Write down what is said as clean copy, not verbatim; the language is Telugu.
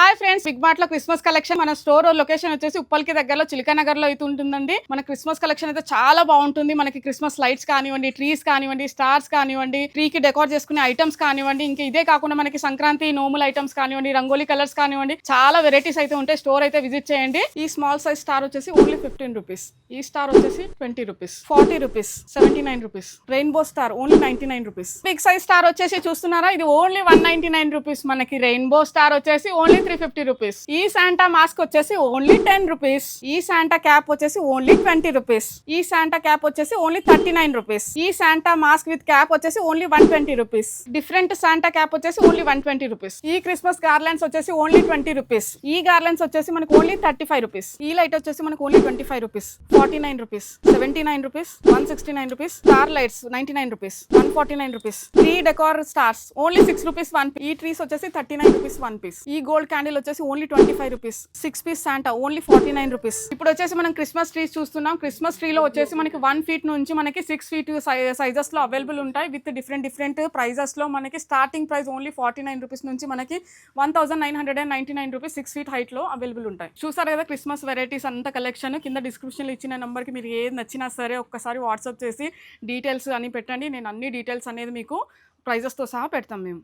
హాయ్ ఫ్రెండ్స్, బిగ్ మార్ట్ లో క్రిస్మస్ కలెక్షన్. మన స్టోర్ లొకేషన్ వచ్చేసి ఉప్పల్కి దగ్గరలో చిలకనగర్ లో అయితే ఉంటుందండి. మన క్రిస్మస్ కలెక్షన్ అయితే చాలా బాగుంటుంది. మనకి క్రిస్మస్ లైట్స్ కానివ్వండి, ట్రీస్ కానివ్వండి, స్టార్స్ కానివ్వండి, ట్రీ కి డెకోర్ చేసుకునే ఐటమ్స్ కానివ్వండి, ఇంకా ఇదే కాకుండా మనకి సంక్రాంతి నోముల ఐటమ్స్ కానివ్వండి, రంగోలీ కలర్స్ కానివ్వండి, చాలా వెరైటీస్ అయితే ఉంటాయి. స్టోర్ అయితే విజిట్ చేయండి. ఈ స్మాల్ సైజ్ స్టార్ వచ్చేసి ఓన్లీ 15 రూపీస్. ఈ స్టార్ వచ్చేసి 20 rupees, 40 rupees, 79 rupees. Rainbow star only 99 rupees. Big size star వచ్చేసి చూస్తున్నారా, ఇది ఓన్లీ 199 రూపీస్. మనకి రెయిన్బో స్టార్ వచ్చేసి ఓన్లీ 350 రూపీస్. ఈ శాంటా మాస్క్ వచ్చేసి ఓన్లీ 10 రూపీస్. ఈ శాంటా క్యాప్ వచ్చేసి ఓన్లీ 20 రూపీస్. ఈ శాంటా క్యాప్ వచ్చేసి ఓన్లీ 39 రూపీస్. ఈ శాంటా మాస్క్ విత్ క్యాప్ వచ్చేసి only 120 rupees. Different Santa cap వచ్చేసి ఓన్లీ 120 రూపీస్. ఈ క్రిస్మస్ గార్లెండ్స్ వచ్చేసి ఓన్లీ 20 రూపీస్. ఈ గార్లెండ్స్ వచ్చేసి మనకు ఓన్లీ 35 రూపీస్. ఈ లైట్ వచ్చేసి మనకు only 25 rupees, 49 rupees, 79 rupees, 169 rupees. Star lights 99 rupees, 149 rupees. Tree decor stars only 6 rupees 1 piece. ఈ ట్రీస్ వచ్చేసి 39 రూపీస్ 1 పీస్. ఈ గోల్డ్ క్యాండిల్ వచ్చేసి only 25 rupees. 6 piece Santa only 49 rupees. ఇప్పుడు వచ్చేసి మనం క్రిస్మస్ ట్రీస్ చూస్తున్నాం. క్రిస్మస్ ట్రీ లో వచ్చేసి మనకి 1 ఫీట్ నుంచి మనకి 6 ఫీట్ సైజెస్ లో అవైలబుల్ ఉంటాయి. విత్ డిఫరెంట్ ప్రైజెస్ లో మనకి స్టార్టింగ్ ప్రైస్ ఓన్లీ 49 రూపీస్ నుంచి మనకి 1999 రూపీస్ 6 ఫీట్ హైట్ లో అవైలబుల్ ఉంటాయి. చూసారు కదా క్రిస్మస్ వెరైటీస్ అంత కలెక్షన్. కింద డిస్క్రిప్షన్ లో ఇచ్చిన నెంబర్ కి మీరు ఏది నచ్చినా సరే ఒక్కసారి వాట్సాప్ చేసి డీటెయిల్స్ అని పెట్టండి. నేను అన్ని డీటెయిల్స్ అనేది మీకు ప్రైజెస్ తో సహా పెడతాం మేము.